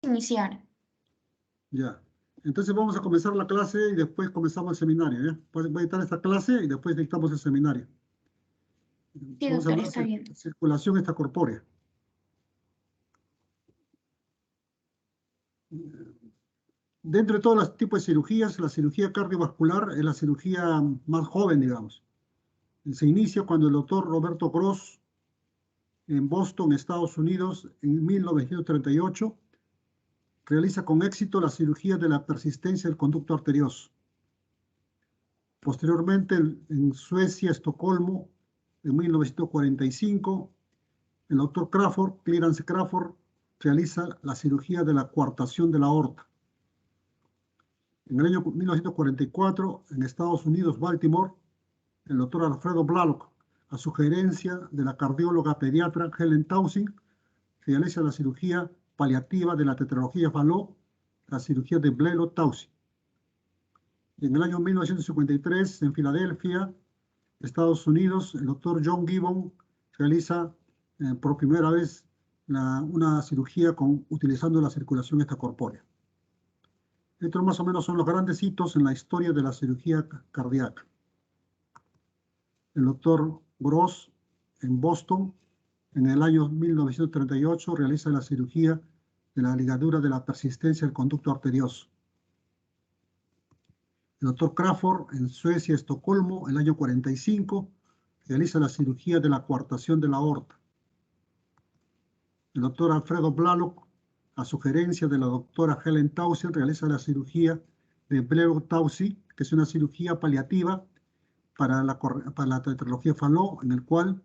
iniciar. Ya. Entonces vamos a comenzar la clase y después comenzamos el seminario, ¿ya? Voy a editar esta clase y después dictamos el seminario. Sí, Vamos a doctor, hablar está bien. de circulación extracorpórea. Dentro de todos los tipos de cirugías, la cirugía cardiovascular es la cirugía más joven, digamos. Se inicia cuando el doctor Roberto Gross, en Boston, Estados Unidos, en 1938, realiza con éxito la cirugía de la persistencia del conducto arterioso. Posteriormente, en Suecia, Estocolmo, en 1945, el doctor Clarence Crawford, realiza la cirugía de la coartación de la aorta. En el año 1944, en Estados Unidos, Baltimore, el doctor Alfredo Blalock, a sugerencia de la cardióloga pediatra Helen Taussig, realiza la cirugía paliativa de la tetralogía Fallot, la cirugía de Blalock-Taussig. En el año 1953, en Filadelfia, Estados Unidos, el doctor John Gibbon realiza por primera vez una cirugía utilizando la circulación extracorpórea. Estos más o menos son los grandes hitos en la historia de la cirugía cardíaca. El doctor Gross, en Boston, en el año 1938, realiza la cirugía de la ligadura de la persistencia del conducto arterioso. El doctor Crawford, en Suecia, Estocolmo, en el año 45, realiza la cirugía de la coartación de la aorta. El doctor Alfredo Blalock, a sugerencia de la doctora Helen Taussig, realiza la cirugía de Blalock-Taussig, que es una cirugía paliativa para la tetralogía Fallot, en el cual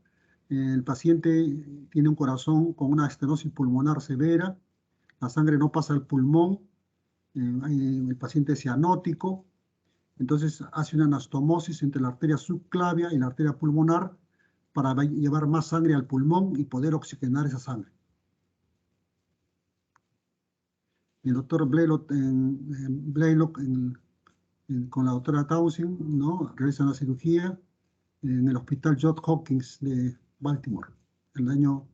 el paciente tiene un corazón con una estenosis pulmonar severa, la sangre no pasa al pulmón, el paciente es cianótico, entonces hace una anastomosis entre la arteria subclavia y la arteria pulmonar para llevar más sangre al pulmón y poder oxigenar esa sangre. El doctor Blalock, con la doctora Taussig, ¿no?, realiza la cirugía en el hospital Johns Hopkins de Baltimore, en el año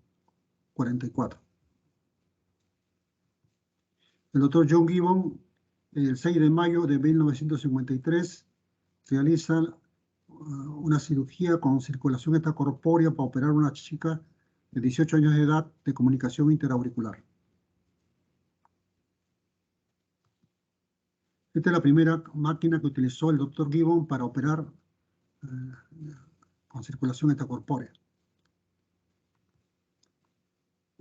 44. El doctor John Gibbon, el 6 de mayo de 1953, realiza una cirugía con circulación extracorpórea para operar a una chica de 18 años de edad de comunicación interauricular. Esta es la primera máquina que utilizó el doctor Gibbon para operar con circulación extracorpórea.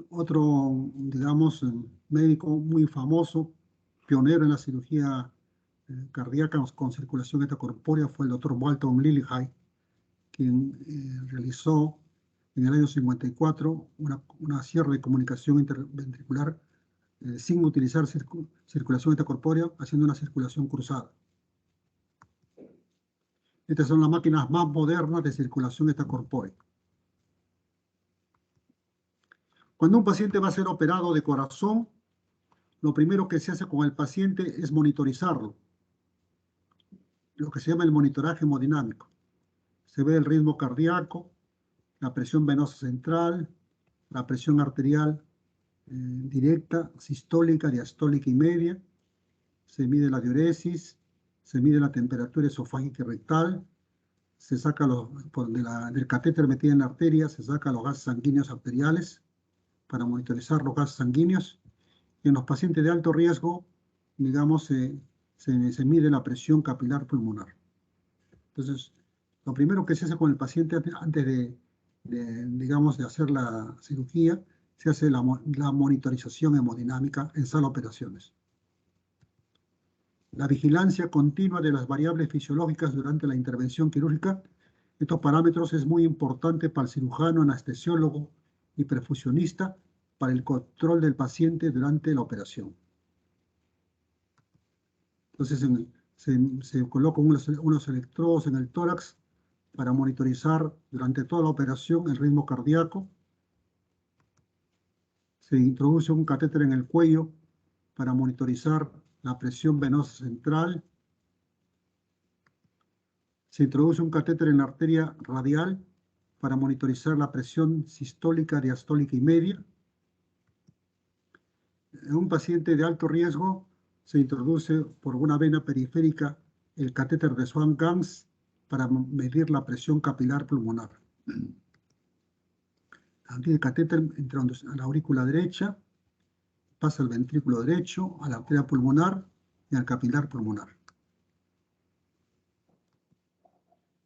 Otro, digamos, médico muy famoso, pionero en la cirugía cardíaca con circulación extracorpórea fue el doctor Walton Lillehei, quien realizó en el año 54 una cierre de comunicación interventricular sin utilizar circulación extracorpórea, haciendo una circulación cruzada. Estas son las máquinas más modernas de circulación extracorpórea. Cuando un paciente va a ser operado de corazón, lo primero que se hace con el paciente es monitorizarlo, lo que se llama el monitoraje hemodinámico. Se ve el ritmo cardíaco, la presión venosa central, la presión arterial directa, sistólica, diastólica y media. Se mide la diuresis, se mide la temperatura esofágica y rectal, se saca del catéter metido en la arteria, se saca los gases sanguíneos arteriales para monitorizar los gases sanguíneos. Y en los pacientes de alto riesgo, digamos, se mide la presión capilar pulmonar. Entonces, lo primero que se hace con el paciente antes digamos, de hacer la cirugía, se hace la monitorización hemodinámica en sala de operaciones. La vigilancia continua de las variables fisiológicas durante la intervención quirúrgica. Estos parámetros es muy importante para el cirujano, anestesiólogo y perfusionista para el control del paciente durante la operación. Entonces se colocan unos electrodos en el tórax para monitorizar durante toda la operación el ritmo cardíaco. Se introduce un catéter en el cuello para monitorizar la presión venosa central. Se introduce un catéter en la arteria radial para monitorizar la presión sistólica, diastólica y media. en un paciente de alto riesgo se introduce por una vena periférica el catéter de Swan-Ganz para medir la presión capilar pulmonar. Aquí el catéter entra a la aurícula derecha, pasa al ventrículo derecho, a la arteria pulmonar y al capilar pulmonar.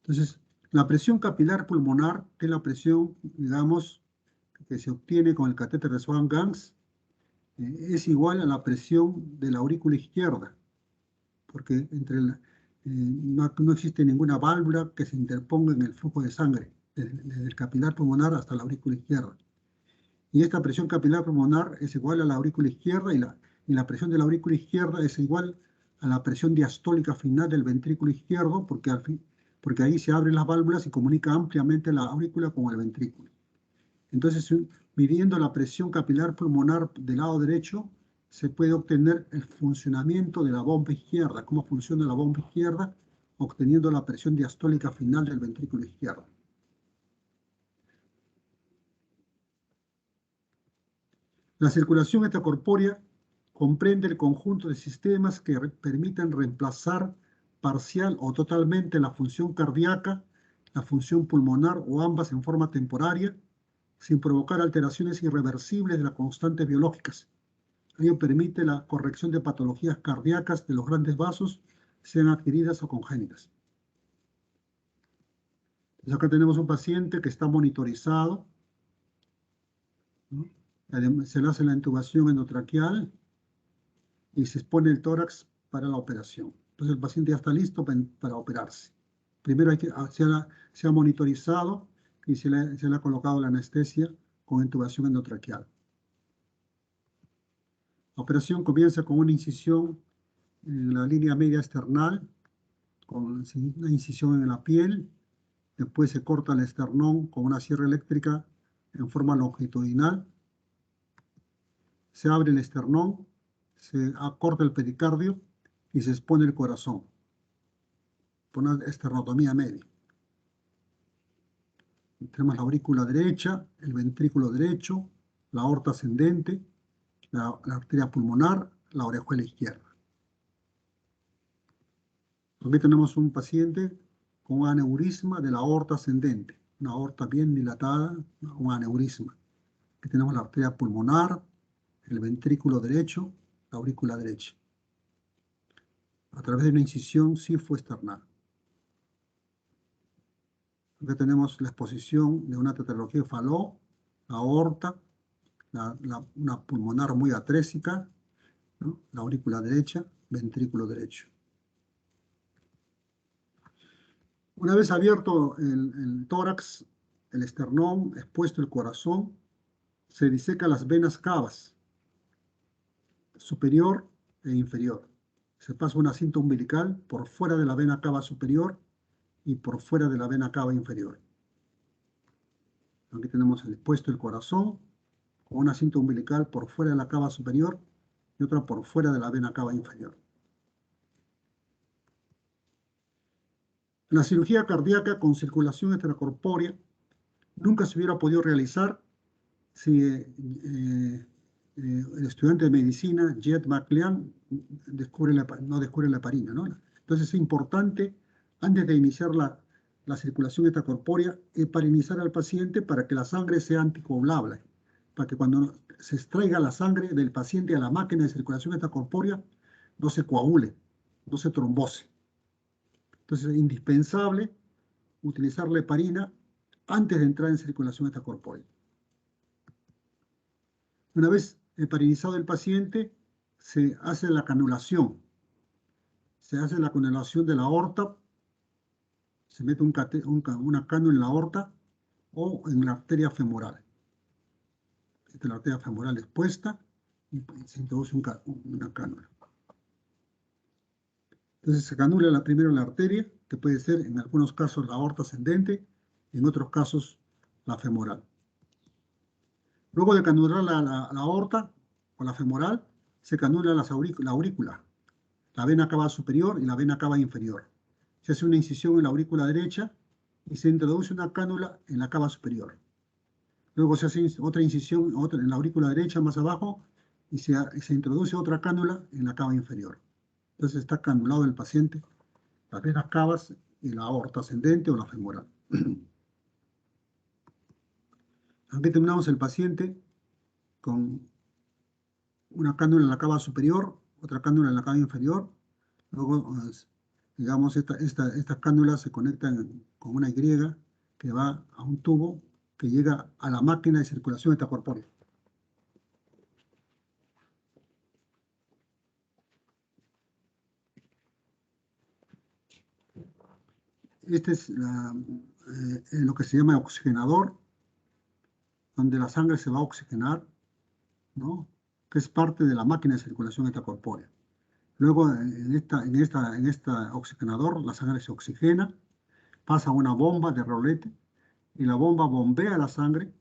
Entonces, la presión capilar pulmonar, que es la presión, digamos, que se obtiene con el catéter de Swan-Ganz, es igual a la presión de la aurícula izquierda, porque no existe ninguna válvula que se interponga en el flujo de sangre, desde el capilar pulmonar hasta la aurícula izquierda. Y esta presión capilar pulmonar es igual a la aurícula izquierda y la presión de la aurícula izquierda es igual a la presión diastólica final del ventrículo izquierdo, porque ahí se abren las válvulas y comunica ampliamente la aurícula con el ventrículo. Entonces, midiendo la presión capilar pulmonar del lado derecho, se puede obtener el funcionamiento de la bomba izquierda, cómo funciona la bomba izquierda, obteniendo la presión diastólica final del ventrículo izquierdo. La circulación extracorpórea comprende el conjunto de sistemas que permiten reemplazar parcial o totalmente la función cardíaca, la función pulmonar o ambas en forma temporaria, sin provocar alteraciones irreversibles de las constantes biológicas. Ello permite la corrección de patologías cardíacas de los grandes vasos, sean adquiridas o congénitas. Entonces acá tenemos un paciente que está monitorizado, ¿no? Se le hace la intubación endotraqueal y se expone el tórax para la operación. Entonces el paciente ya está listo para operarse. Primero se ha monitorizado y se le ha colocado la anestesia con intubación endotraqueal. La operación comienza con una incisión en la línea media esternal, con una incisión en la piel. Después se corta el esternón con una sierra eléctrica en forma longitudinal. Se abre el esternón, se acorta el pericardio y se expone el corazón por una esternotomía media. Tenemos la aurícula derecha, el ventrículo derecho, la aorta ascendente, la arteria pulmonar, la orejuela izquierda. Aquí tenemos un paciente con un aneurisma de la aorta ascendente, una aorta bien dilatada, un aneurisma. Aquí tenemos la arteria pulmonar, el ventrículo derecho, la aurícula derecha, a través de una incisión cifoesternal. Aquí tenemos la exposición de una tetralogía de Fallot, la aorta, una pulmonar muy atrésica, ¿no? La aurícula derecha, ventrículo derecho. Una vez abierto el tórax, el esternón, expuesto el corazón, se diseca las venas cavas, superior e inferior. Se pasa una cinta umbilical por fuera de la vena cava superior y por fuera de la vena cava inferior. Aquí tenemos expuesto el corazón, con una cinta umbilical por fuera de la cava superior y otra por fuera de la vena cava inferior. La cirugía cardíaca con circulación extracorpórea nunca se hubiera podido realizar si el estudiante de medicina, Jet McLean, no descubre la heparina, ¿no? Entonces es importante, antes de iniciar la circulación extracorpórea, heparinizar al paciente para que la sangre sea anticoagulable, para que cuando se extraiga la sangre del paciente a la máquina de circulación extracorpórea no se coagule, no se trombose. Entonces es indispensable utilizar la heparina antes de entrar en circulación extracorpórea. Una vez heparinizado el paciente, se hace la canulación. Se hace la canulación de la aorta, se mete una cánula en la aorta o en la arteria femoral. Esta es la arteria femoral expuesta y se introduce una cánula. Entonces se canula primero la arteria, que puede ser en algunos casos la aorta ascendente, en otros casos la femoral. Luego de canular la aorta o la femoral, se canula la aurícula, la vena cava superior y la vena cava inferior. Se hace una incisión en la aurícula derecha y se introduce una cánula en la cava superior. Luego se hace otra incisión en la aurícula derecha más abajo y se introduce otra cánula en la cava inferior. Entonces está canulado el paciente, las venas cavas y la aorta ascendente o la femoral. Aquí terminamos el paciente con una cánula en la cava superior, otra cánula en la cava inferior. Luego, digamos, estas cánulas se conectan con una Y que va a un tubo que llega a la máquina de circulación extracorpórea. Este es lo que se llama oxigenador, donde la sangre se va a oxigenar, ¿no? Que es parte de la máquina de circulación extracorpórea. Luego, en este oxigenador, la sangre se oxigena, pasa a una bomba de rolete y la bomba bombea la sangre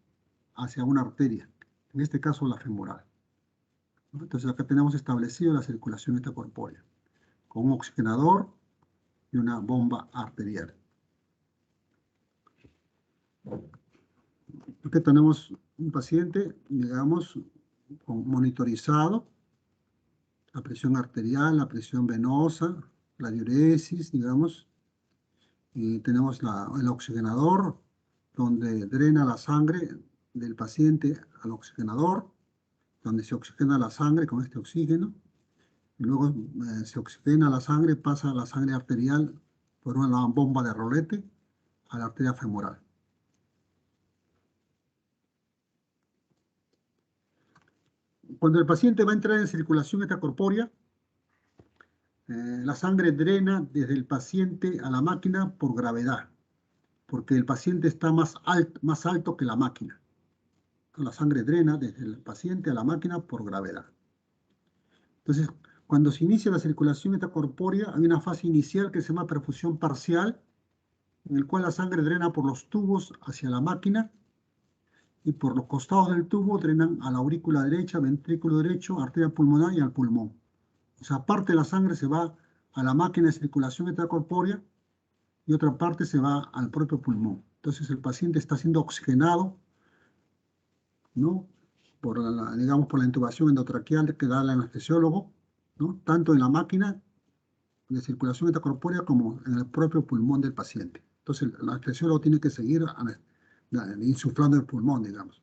hacia una arteria, en este caso la femoral, ¿no? Entonces, acá tenemos establecido la circulación extracorpórea, con un oxigenador y una bomba arterial. Aquí tenemos un paciente, digamos, monitorizado, la presión arterial, la presión venosa, la diuresis, digamos, y tenemos el oxigenador, donde drena la sangre del paciente al oxigenador, donde se oxigena la sangre con este oxígeno, y luego se oxigena la sangre, pasa la sangre arterial por una bomba de rolete a la arteria femoral. Cuando el paciente va a entrar en circulación extracorpórea, la sangre drena desde el paciente a la máquina por gravedad, porque el paciente está más alto que la máquina. La sangre drena desde el paciente a la máquina por gravedad. Entonces, cuando se inicia la circulación extracorpórea, hay una fase inicial que se llama perfusión parcial, en el cual la sangre drena por los tubos hacia la máquina y por los costados del tubo drenan a la aurícula derecha, ventrículo derecho, arteria pulmonar y al pulmón. O sea, parte de la sangre se va a la máquina de circulación extracorpórea y otra parte se va al propio pulmón. Entonces el paciente está siendo oxigenado, ¿no? Digamos, por la intubación endotraqueal que da el anestesiólogo, ¿no? Tanto en la máquina de circulación extracorpórea como en el propio pulmón del paciente. Entonces el anestesiólogo tiene que seguir insuflando el pulmón, digamos.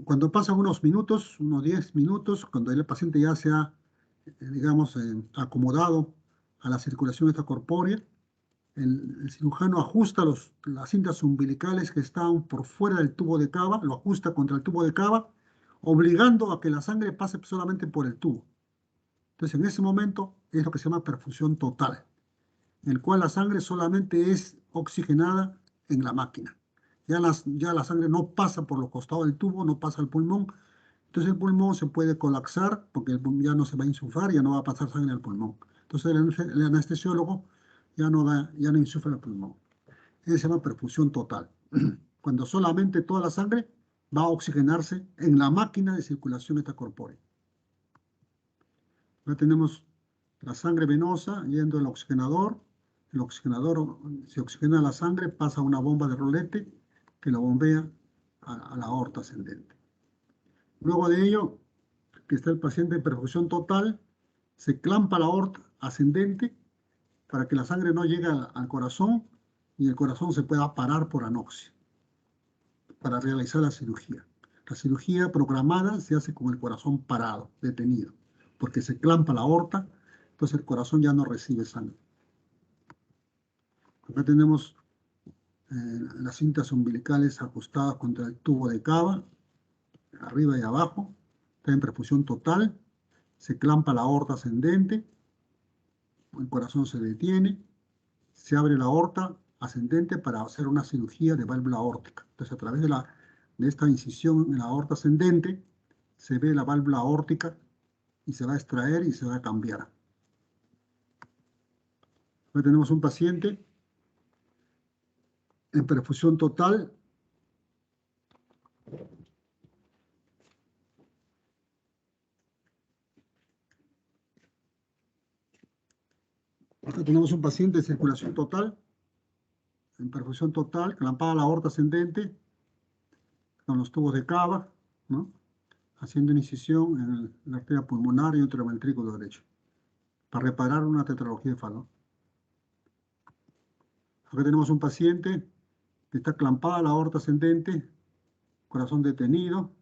Cuando pasan unos minutos, unos 10 minutos, cuando el paciente ya se ha, digamos, acomodado a la circulación extracorpórea, el cirujano ajusta las cintas umbilicales que están por fuera del tubo de cava, lo ajusta contra el tubo de cava, obligando a que la sangre pase solamente por el tubo. Entonces, en ese momento es lo que se llama perfusión total, en el cual la sangre solamente es oxigenada en la máquina. Ya la sangre no pasa por los costados del tubo, no pasa al pulmón. Entonces el pulmón se puede colapsar porque ya no se va a insuflar, ya no va a pasar sangre al pulmón. Entonces el anestesiólogo ya no insufla el pulmón. Eso se llama perfusión total. Cuando solamente toda la sangre va a oxigenarse en la máquina de circulación extracorpórea. Ahora tenemos la sangre venosa yendo al oxigenador. El oxigenador se oxigena la sangre, pasa a una bomba de rolete que la bombea a la aorta ascendente. Luego de ello, que está el paciente en perfusión total, se clampa la aorta ascendente para que la sangre no llegue al corazón y el corazón se pueda parar por anoxia para realizar la cirugía. La cirugía programada se hace con el corazón parado, detenido, porque se clampa la aorta, entonces el corazón ya no recibe sangre. Acá tenemos las cintas umbilicales ajustadas contra el tubo de cava, arriba y abajo, está en perfusión total, se clampa la aorta ascendente, el corazón se detiene, se abre la aorta ascendente para hacer una cirugía de válvula aórtica. Entonces, a través de esta incisión en la aorta ascendente, se ve la válvula aórtica y se va a extraer y se va a cambiar. Ahora tenemos un paciente en perfusión total. Acá tenemos un paciente en circulación total, en perfusión total, clampada la aorta ascendente, con los tubos de cava, ¿no? haciendo una incisión en la arteria pulmonar y otro ventrículo derecho, para reparar una tetralogía de Fallot. Acá tenemos un paciente que está clampada la aorta ascendente, corazón detenido,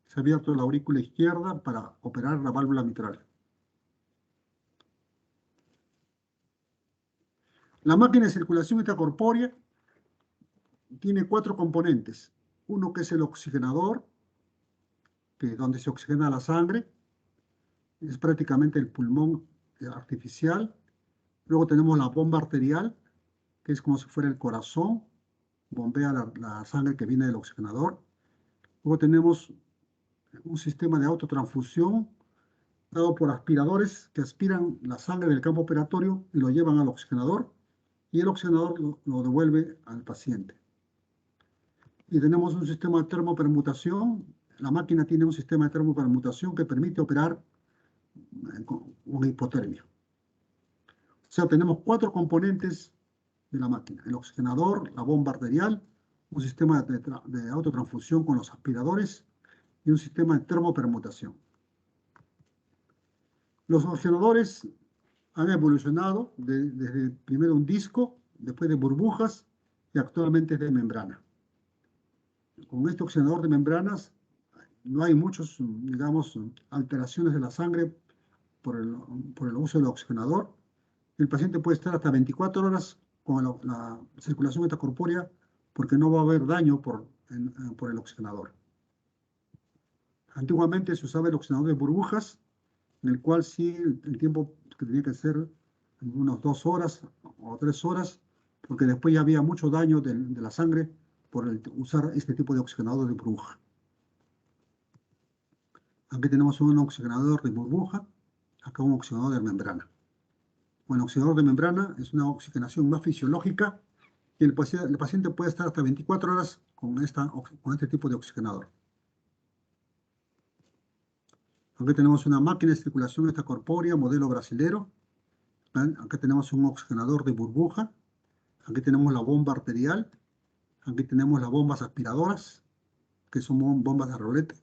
se ha abierto la aurícula izquierda para operar la válvula mitral. La máquina de circulación extracorpórea tiene 4 componentes. Uno que es el oxigenador, que es donde se oxigena la sangre, es prácticamente el pulmón artificial. Luego tenemos la bomba arterial, que es como si fuera el corazón, bombea la sangre que viene del oxigenador. Luego tenemos un sistema de autotransfusión dado por aspiradores que aspiran la sangre del campo operatorio y lo llevan al oxigenador, y el oxigenador lo devuelve al paciente. Y tenemos un sistema de termopermutación. La máquina tiene un sistema de termopermutación que permite operar con una hipotermia. O sea, tenemos 4 componentes de la máquina: el oxigenador, la bomba arterial, un sistema de autotransfusión con los aspiradores y un sistema de termopermutación. Los oxigenadores han evolucionado desde primero un disco, después de burbujas y actualmente de membrana. Con este oxigenador de membranas no hay muchas, digamos, alteraciones de la sangre por el uso del oxigenador. El paciente puede estar hasta 24 horas con la circulación extracorpórea porque no va a haber daño por el oxigenador. Antiguamente se usaba el oxigenador de burbujas, en el cual sí el tiempo que tenía que ser unas 2 horas o 3 horas, porque después ya había mucho daño de la sangre por usar este tipo de oxigenador de burbuja. Aquí tenemos un oxigenador de burbuja, acá un oxigenador de membrana. Bueno, el oxigenador de membrana es una oxigenación más fisiológica y el paciente puede estar hasta 24 horas con este tipo de oxigenador. Aquí tenemos una máquina de circulación extracorpórea, modelo brasilero. Acá tenemos un oxigenador de burbuja. Aquí tenemos la bomba arterial. Aquí tenemos las bombas aspiradoras, que son bombas de rolete.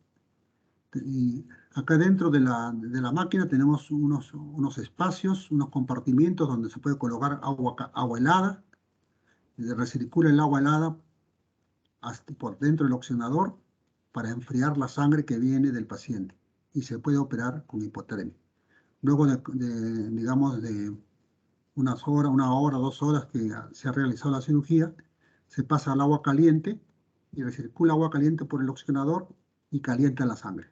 Y acá dentro de la máquina tenemos unos espacios, unos compartimientos donde se puede colocar agua helada. Y se recircula el agua helada hasta por dentro del oxigenador para enfriar la sangre que viene del paciente. Y se puede operar con hipotermia. Luego digamos, de una hora, 2 horas que se ha realizado la cirugía, se pasa al agua caliente y recircula agua caliente por el oxigenador y calienta la sangre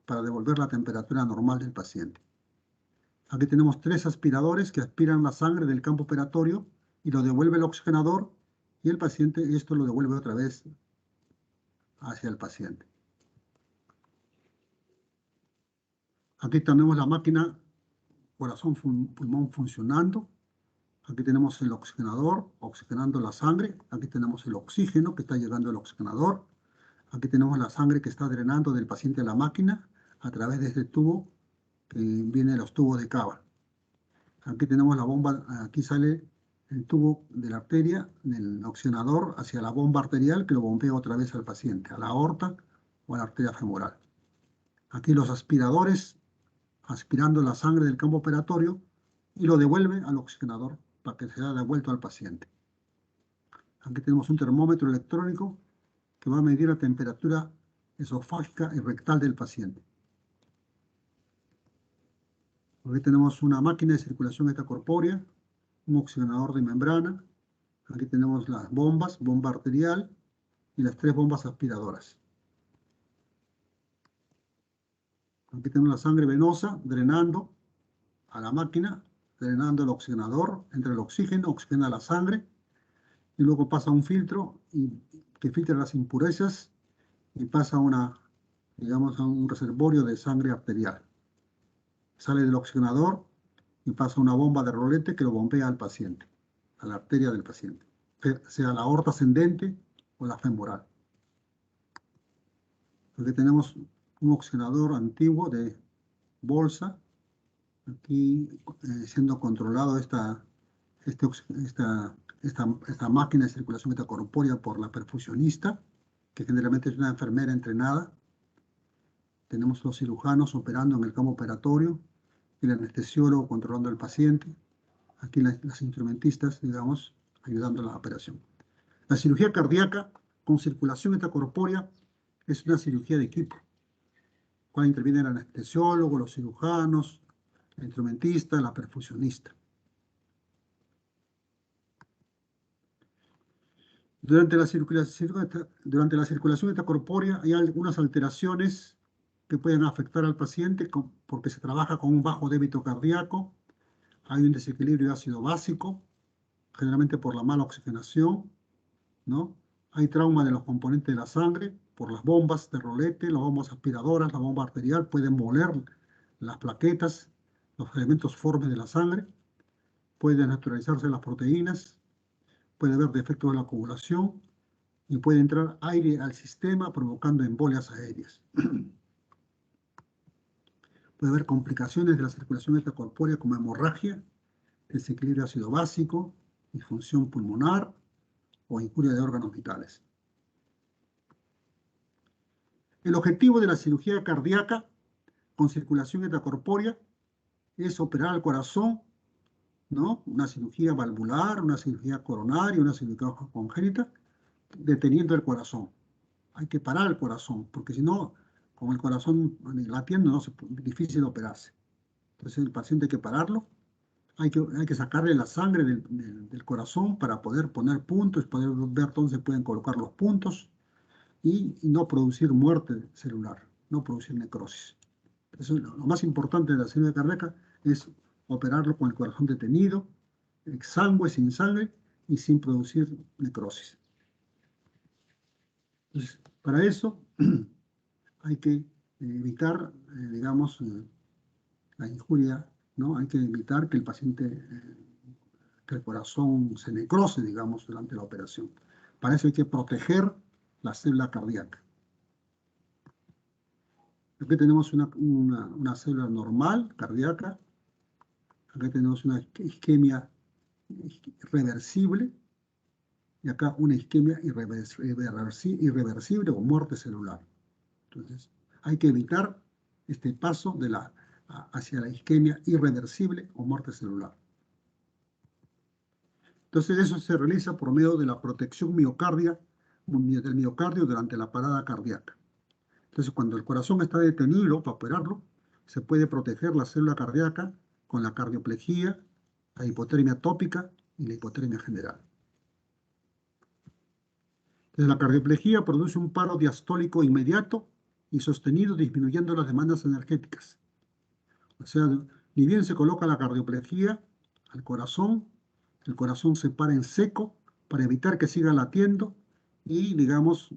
para devolver la temperatura normal del paciente. Aquí tenemos 3 aspiradores que aspiran la sangre del campo operatorio y lo devuelve el oxigenador, y el paciente esto lo devuelve otra vez hacia el paciente. Aquí tenemos la máquina corazón-pulmón funcionando. Aquí tenemos el oxigenador oxigenando la sangre. Aquí tenemos el oxígeno que está llegando al oxigenador. Aquí tenemos la sangre que está drenando del paciente a la máquina a través de este tubo que viene de los tubos de cava. Aquí tenemos la bomba, aquí sale el tubo de la arteria del oxigenador hacia la bomba arterial que lo bombea otra vez al paciente, a la aorta o a la arteria femoral. Aquí los aspiradores aspirando la sangre del campo operatorio y lo devuelve al oxigenador para que sea devuelto al paciente. Aquí tenemos un termómetro electrónico que va a medir la temperatura esofágica y rectal del paciente. Aquí tenemos una máquina de circulación extracorpórea, un oxigenador de membrana. Aquí tenemos las bombas, bomba arterial y las 3 bombas aspiradoras. Aquí tenemos la sangre venosa drenando a la máquina, drenando el oxigenador, entre el oxígeno, oxigena la sangre y luego pasa un filtro que filtra las impurezas y pasa digamos, a un reservorio de sangre arterial. Sale del oxigenador y pasa una bomba de rolete que lo bombea al paciente, a la arteria del paciente, sea la aorta ascendente o la femoral. Aquí tenemos un oxigenador antiguo de bolsa, aquí siendo controlado esta máquina de circulación extracorpórea por la perfusionista, que generalmente es una enfermera entrenada. tenemos los cirujanos operando en el campo operatorio, el anestesiólogo controlando al paciente, aquí las instrumentistas, digamos, ayudando en la operación. La cirugía cardíaca con circulación extracorpórea es una cirugía de equipo, cual interviene el anestesiólogo, los cirujanos, el instrumentista, la perfusionista. Durante la circulación extracorpórea hay algunas alteraciones que pueden afectar al paciente porque se trabaja con un bajo débito cardíaco, hay un desequilibrio de ácido básico, generalmente por la mala oxigenación, ¿no? Hay trauma de los componentes de la sangre por las bombas de rolete, las bombas aspiradoras, la bomba arterial, pueden moler las plaquetas, los elementos formes de la sangre, pueden desnaturalizarse las proteínas, puede haber defectos de la coagulación y puede entrar aire al sistema provocando embolias aéreas. Puede haber complicaciones de la circulación extracorpórea como hemorragia, desequilibrio ácido básico, disfunción pulmonar o injuria de órganos vitales. El objetivo de la cirugía cardíaca con circulación extracorpórea es operar al corazón, ¿no? Una cirugía valvular, una cirugía coronaria, una cirugía congénita, deteniendo el corazón. Hay que parar el corazón, porque si no, con el corazón latiendo, no es difícil operarse. Entonces el paciente hay que pararlo, hay que sacarle la sangre del corazón para poder poner puntos, poder ver dónde se pueden colocar los puntos y no producir muerte celular, no producir necrosis. Eso es lo más importante de la cirugía cardíaca, es operarlo con el corazón detenido, exangüe, sin sangre y sin producir necrosis. Entonces, para eso hay que evitar, digamos, la injuria, ¿no? Hay que evitar que el paciente, que el corazón se necrose, digamos, durante la operación. Para eso hay que proteger la célula cardíaca. Aquí tenemos una célula normal, cardíaca. Acá tenemos una isquemia reversible. Y acá una isquemia irreversible o muerte celular. Entonces, hay que evitar este paso hacia la isquemia irreversible o muerte celular. Entonces, eso se realiza por medio de la protección del miocardio durante la parada cardíaca. Entonces, cuando el corazón está detenido para operarlo, se puede proteger la célula cardíaca con la cardioplejía, la hipotermia tópica y la hipotermia general. Entonces, la cardioplejía produce un paro diastólico inmediato y sostenido, disminuyendo las demandas energéticas. O sea, ni bien se coloca la cardioplejía al corazón, el corazón se para en seco para evitar que siga latiendo y, digamos,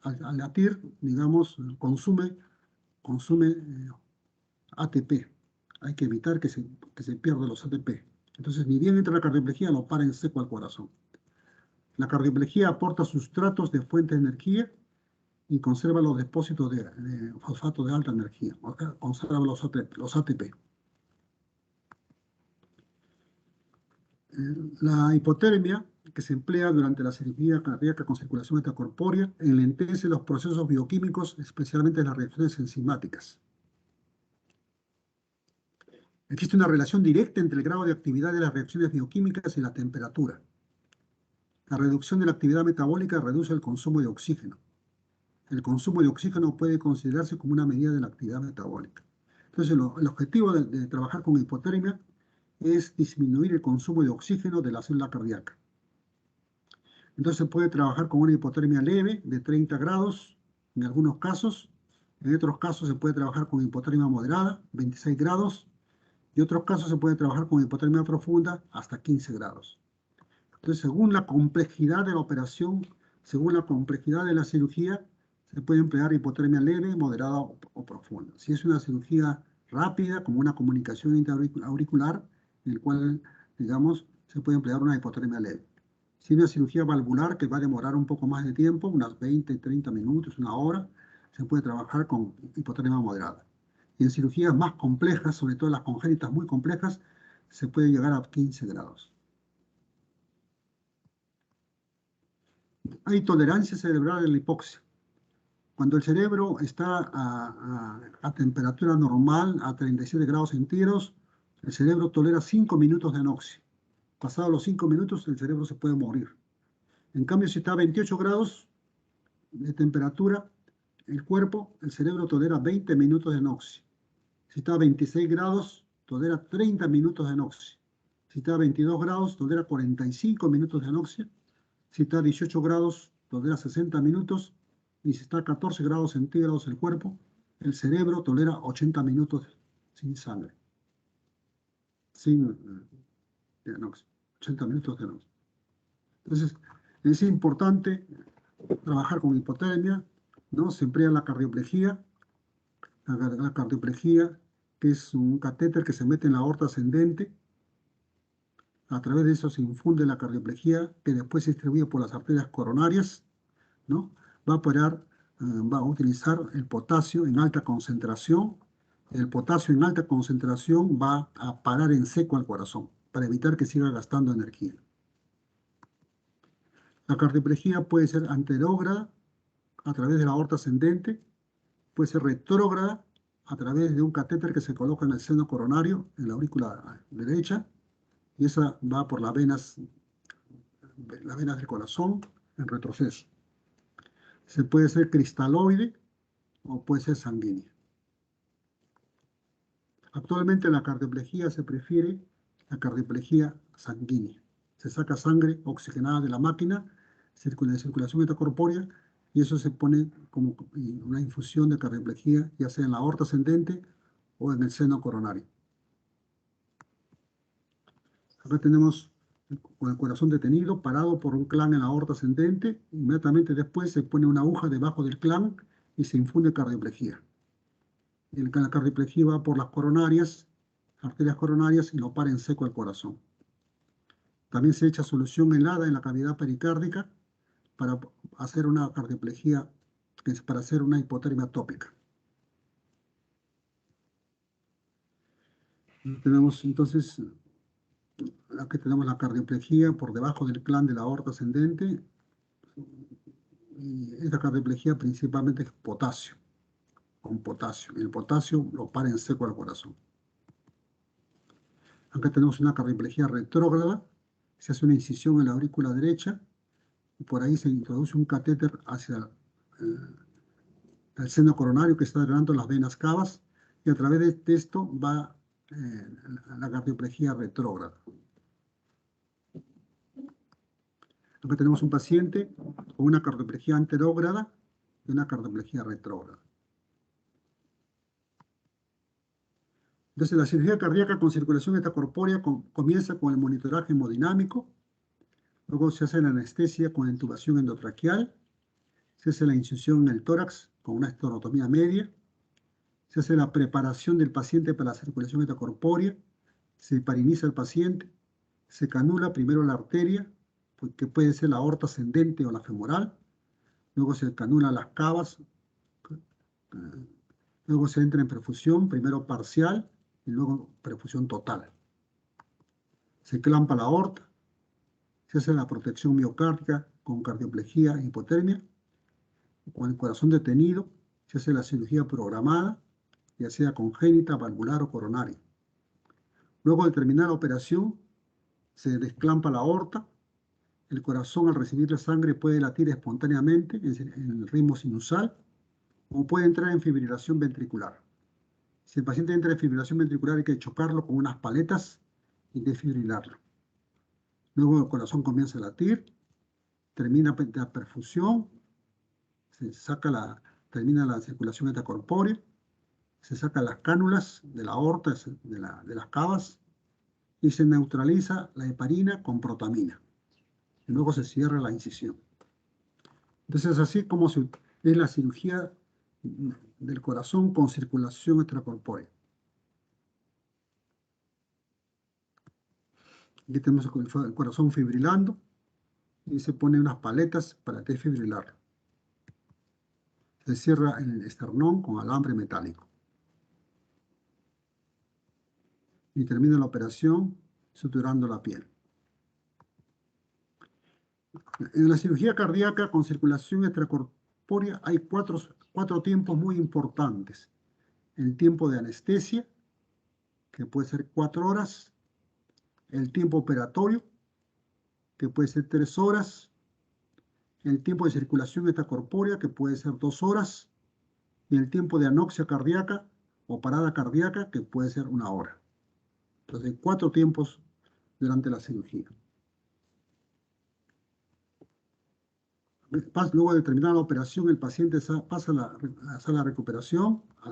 al latir, digamos, consume ATP. Hay que evitar que se pierdan los ATP. Entonces, ni bien entra la cardioplejía, lo para en seco al corazón. La cardioplejía aporta sustratos de fuente de energía y conserva los depósitos de fosfato de alta energía, o sea, conserva los ATP. La hipotermia, que se emplea durante la cirugía cardíaca con circulación extracorpórea, enlentece los procesos bioquímicos, especialmente las reacciones enzimáticas. Existe una relación directa entre el grado de actividad de las reacciones bioquímicas y la temperatura. La reducción de la actividad metabólica reduce el consumo de oxígeno. El consumo de oxígeno puede considerarse como una medida de la actividad metabólica. Entonces, el objetivo de trabajar con hipotermia es disminuir el consumo de oxígeno de la célula cardíaca. Entonces, se puede trabajar con una hipotermia leve de 30 grados en algunos casos. En otros casos, se puede trabajar con hipotermia moderada, 26 grados. Y en otros casos, se puede trabajar con hipotermia profunda hasta 15 grados. Entonces, según la complejidad de la operación, según la complejidad de la cirugía, se puede emplear hipotermia leve, moderada o profunda. Si es una cirugía rápida, como una comunicación interauricular, en el cual, digamos, se puede emplear una hipotermia leve. Si es una cirugía valvular que va a demorar un poco más de tiempo, unas 20, 30 minutos, una hora, se puede trabajar con hipotermia moderada. Y en cirugías más complejas, sobre todo las congénitas muy complejas, se puede llegar a 15 grados. Hay tolerancia cerebral en la hipoxia. Cuando el cerebro está a temperatura normal, a 37 grados centígrados, el cerebro tolera 5 minutos de anoxia. Pasados los 5 minutos, el cerebro se puede morir. En cambio, si está a 28 grados de temperatura, el cerebro tolera 20 minutos de anoxia. Si está a 26 grados, tolera 30 minutos de anoxia. Si está a 22 grados, tolera 45 minutos de anoxia. Si está a 18 grados, tolera 60 minutos. Y si está a 14 grados centígrados el cerebro tolera 80 minutos sin sangre. Sin anoxia. 80 minutos de anoxia. Entonces, es importante trabajar con hipotermia, ¿no? Se emplea la cardioplegía. La cardioplegía, que es un catéter que se mete en la aorta ascendente. A través de eso se infunde la cardioplegía, que después se distribuye por las arterias coronarias, ¿no? Va a utilizar el potasio en alta concentración. El potasio en alta concentración va a parar en seco al corazón, para evitar que siga gastando energía. La cardioplegía puede ser anterógrada, a través de la aorta ascendente, puede ser retrógrada, a través de un catéter que se coloca en el seno coronario, en la aurícula derecha, y esa va por las venas del corazón en retroceso. Se puede ser cristaloide o puede ser sanguínea. Actualmente en la cardioplegía se prefiere la cardioplegía sanguínea. Se saca sangre oxigenada de la máquina, de circulación extracorpórea, y eso se pone como una infusión de cardioplegía, ya sea en la aorta ascendente o en el seno coronario. Acá tenemos con el corazón detenido, parado por un clan en la aorta ascendente. Inmediatamente después se pone una aguja debajo del clan y se infunde cardioplegía. La cardioplegía va por las coronarias, arterias coronarias, y lo para en seco el corazón. También se echa solución helada en la cavidad pericárdica para hacer una cardioplegía, que es para hacer una hipotermia tópica. Tenemos entonces, aquí tenemos la cardioplegía por debajo del clan de la aorta ascendente. Y esta cardioplegía principalmente es potasio, con potasio. Y el potasio lo para en seco al corazón. Acá tenemos una cardioplegía retrógrada. Se hace una incisión en la aurícula derecha y por ahí se introduce un catéter hacia el seno coronario que está drenando las venas cavas, y a través de esto va la cardioplegía retrógrada. Acá tenemos un paciente con una cardioplegía anterógrada y una cardioplegía retrógrada. Entonces, la cirugía cardíaca con circulación extracorpórea comienza con el monitoraje hemodinámico, luego se hace la anestesia con intubación endotraqueal, se hace la incisión en el tórax con una estenotomía media, se hace la preparación del paciente para la circulación extracorpórea, se hepariniza al paciente, se canula primero la arteria, que puede ser la aorta ascendente o la femoral, luego se canula las cavas, luego se entra en perfusión, primero parcial y luego perfusión total. Se clampa la aorta, se hace la protección miocárdica con cardioplegía e hipotermia, con el corazón detenido, se hace la cirugía programada, ya sea congénita, valvular o coronaria. Luego de terminar la operación, se desclampa la aorta, el corazón al recibir la sangre puede latir espontáneamente en el ritmo sinusal o puede entrar en fibrilación ventricular. Si el paciente entra en fibrilación ventricular hay que chocarlo con unas paletas y desfibrilarlo. Luego el corazón comienza a latir, termina la perfusión, termina la circulación extracorpórea, se sacan las cánulas de la aorta, de las cavas, y se neutraliza la heparina con protamina. Y luego se cierra la incisión. Entonces, así como es la cirugía del corazón con circulación extracorpórea. Aquí tenemos el corazón fibrilando y se pone unas paletas para desfibrilarlo. Se cierra el esternón con alambre metálico. Y termina la operación suturando la piel. En la cirugía cardíaca con circulación extracorpórea hay cuatro tiempos muy importantes. El tiempo de anestesia, que puede ser 4 horas. El tiempo operatorio, que puede ser 3 horas. El tiempo de circulación extracorpórea, que puede ser 2 horas. Y el tiempo de anoxia cardíaca o parada cardíaca, que puede ser 1 hora. Entonces, hay 4 tiempos durante la cirugía. Luego de terminar la operación, el paciente pasa a la sala de recuperación, a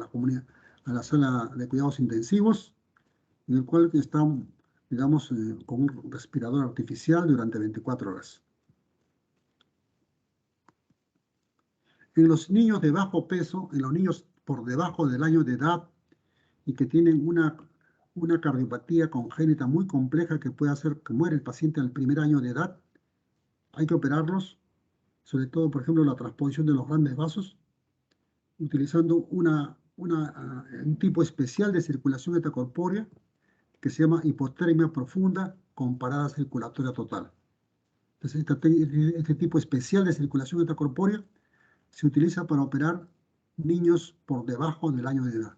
la sala de cuidados intensivos, en el cual está, digamos, con un respirador artificial durante 24 horas. En los niños de bajo peso, en los niños por debajo del año de edad y que tienen una cardiopatía congénita muy compleja que puede hacer que muera el paciente al primer año de edad, hay que operarlos, sobre todo, por ejemplo, la transposición de los grandes vasos, utilizando un tipo especial de circulación extracorpórea que se llama hipotermia profunda con parada circulatoria total. Entonces, este tipo especial de circulación extracorpórea se utiliza para operar niños por debajo del año de edad.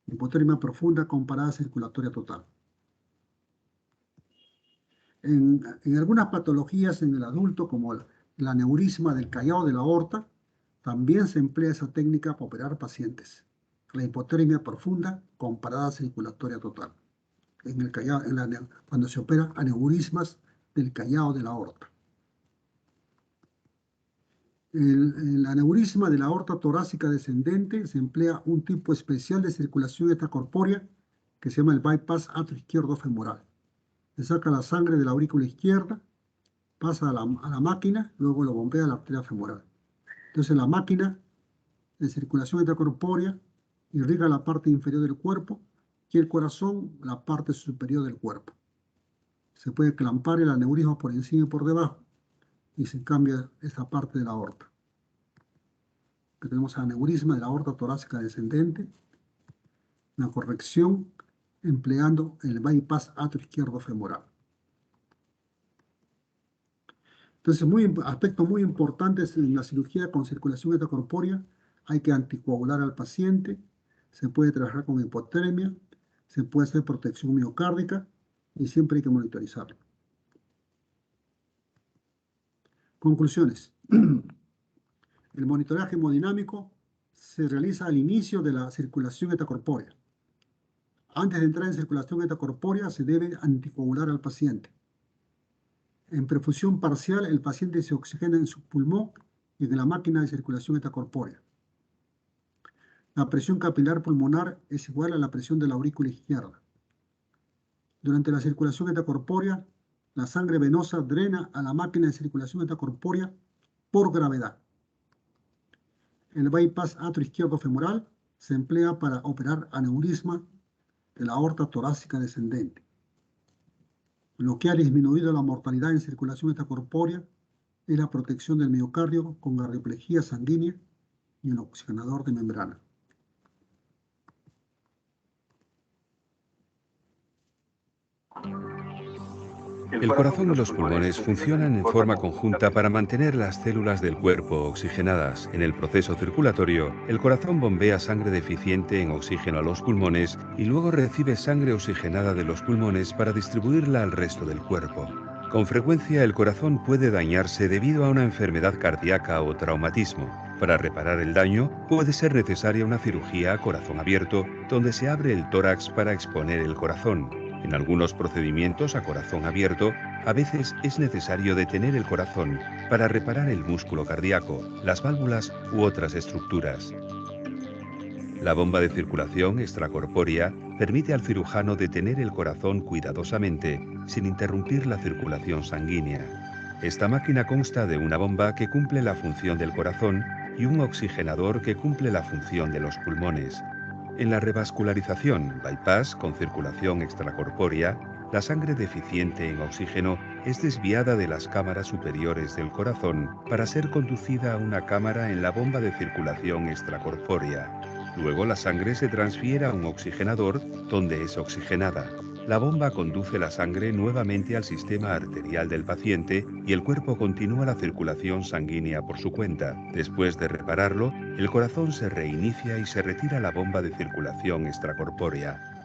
Hipotermia profunda con parada circulatoria total. En algunas patologías en el adulto, como el aneurisma del callado de la aorta, también se emplea esa técnica para operar pacientes. La hipotermia profunda con parada circulatoria total. En el callado, cuando se opera aneurismas del callado de la aorta. El aneurisma de la aorta torácica descendente se emplea un tipo especial de circulación extracorpórea que se llama el bypass atrio izquierdo femoral. Se saca la sangre de la aurícula izquierda, pasa a la máquina, luego lo bombea a la arteria femoral. Entonces la máquina de circulación extracorpórea irriga la parte inferior del cuerpo y el corazón la parte superior del cuerpo. Se puede clampar el aneurisma por encima y por debajo y se cambia esa parte de la aorta. Tenemos aneurisma de la aorta torácica descendente, una corrección empleando el bypass atrio izquierdo femoral. Entonces, aspectos muy importantes en la cirugía con circulación extracorpórea: hay que anticoagular al paciente, se puede trabajar con hipotermia, se puede hacer protección miocárdica y siempre hay que monitorizarlo. Conclusiones. El monitoraje hemodinámico se realiza al inicio de la circulación extracorpórea. Antes de entrar en circulación extracorpórea se debe anticoagular al paciente. En perfusión parcial, el paciente se oxigena en su pulmón y en la máquina de circulación extracorpórea. La presión capilar pulmonar es igual a la presión de la aurícula izquierda. Durante la circulación extracorpórea, la sangre venosa drena a la máquina de circulación extracorpórea por gravedad. El bypass atrio izquierdo femoral se emplea para operar aneurisma de la aorta torácica descendente. Lo que ha disminuido la mortalidad en circulación extracorpórea es la protección del miocardio con cardioplejía sanguínea y un oxigenador de membrana. El corazón y los pulmones funcionan en forma conjunta para mantener las células del cuerpo oxigenadas. En el proceso circulatorio, el corazón bombea sangre deficiente en oxígeno a los pulmones y luego recibe sangre oxigenada de los pulmones para distribuirla al resto del cuerpo. Con frecuencia el corazón puede dañarse debido a una enfermedad cardíaca o traumatismo. Para reparar el daño, puede ser necesaria una cirugía a corazón abierto, donde se abre el tórax para exponer el corazón. En algunos procedimientos a corazón abierto, a veces es necesario detener el corazón para reparar el músculo cardíaco, las válvulas u otras estructuras. La bomba de circulación extracorpórea permite al cirujano detener el corazón cuidadosamente, sin interrumpir la circulación sanguínea. Esta máquina consta de una bomba que cumple la función del corazón y un oxigenador que cumple la función de los pulmones. En la revascularización, bypass con circulación extracorpórea, la sangre deficiente en oxígeno es desviada de las cámaras superiores del corazón para ser conducida a una cámara en la bomba de circulación extracorpórea. Luego la sangre se transfiere a un oxigenador donde es oxigenada. La bomba conduce la sangre nuevamente al sistema arterial del paciente y el cuerpo continúa la circulación sanguínea por su cuenta. Después de repararlo, el corazón se reinicia y se retira la bomba de circulación extracorpórea.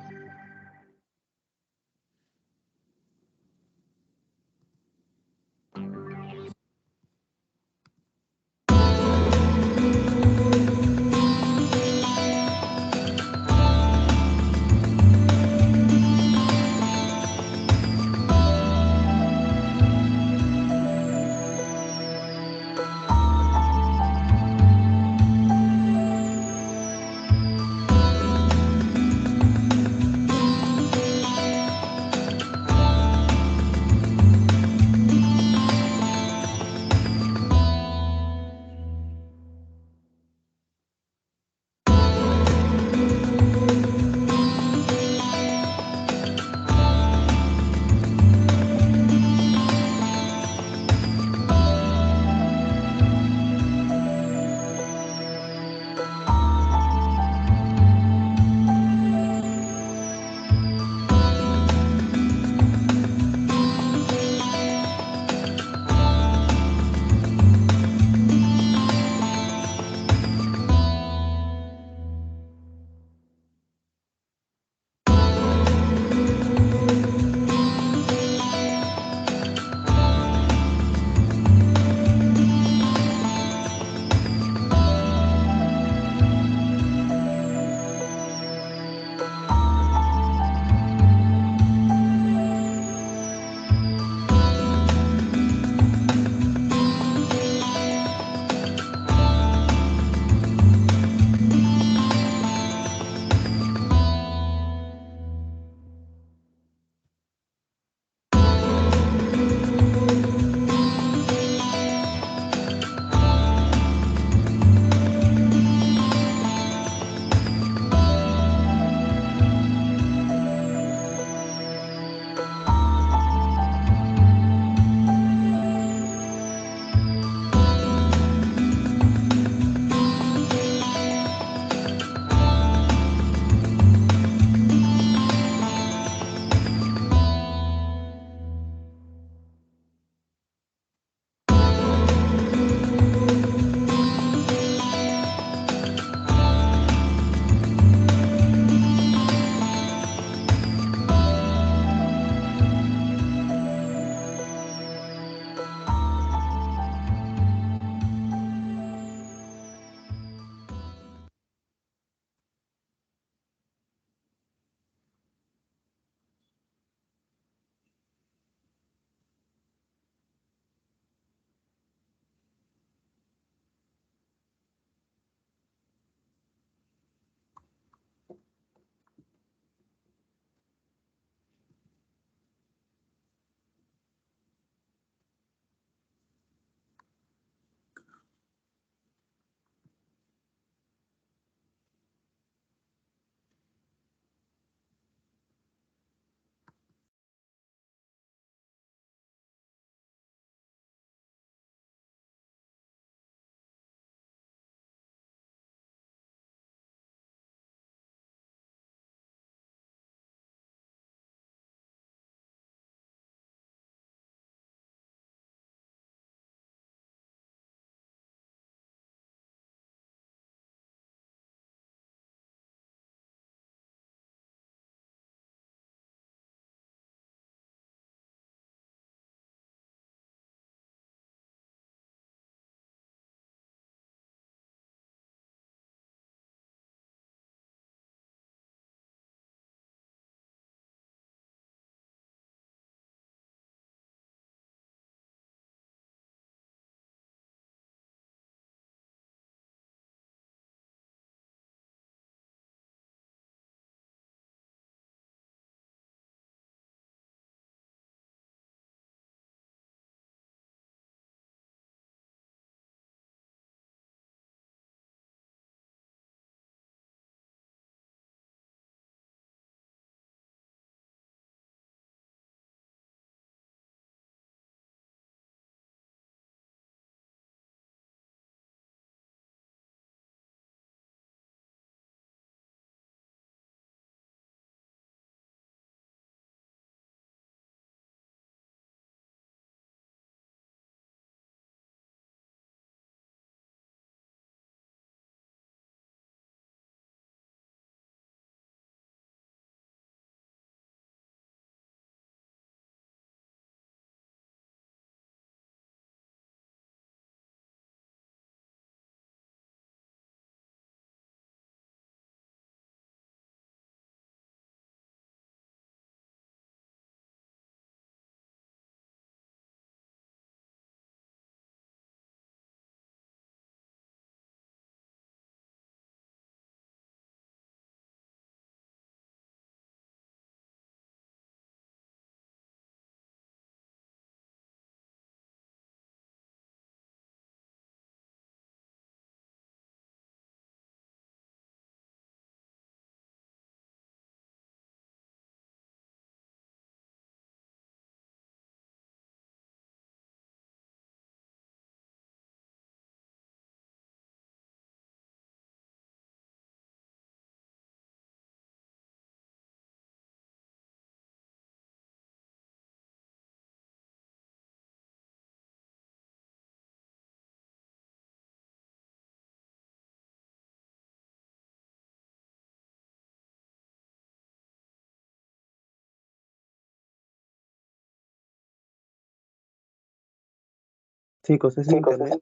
Chicos, es internet.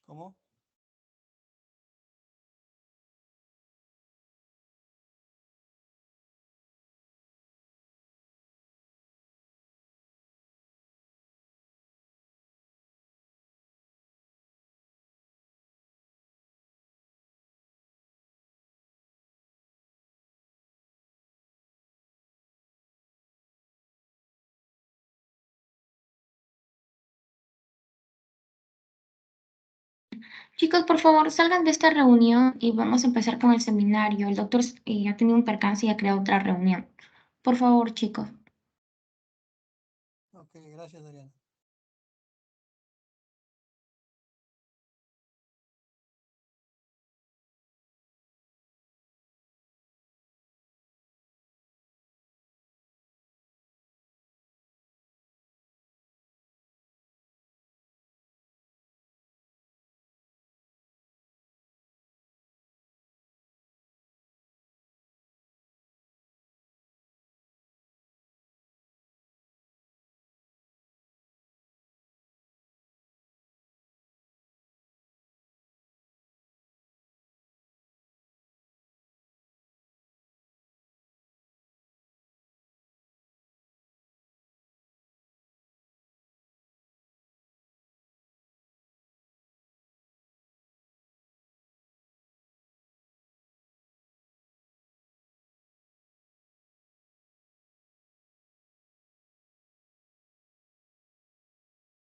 ¿Cómo? Chicos, por favor, salgan de esta reunión y vamos a empezar con el seminario. El doctor ha tenido un percance y ha creado otra reunión. Por favor, chicos. Ok, gracias, Dariana.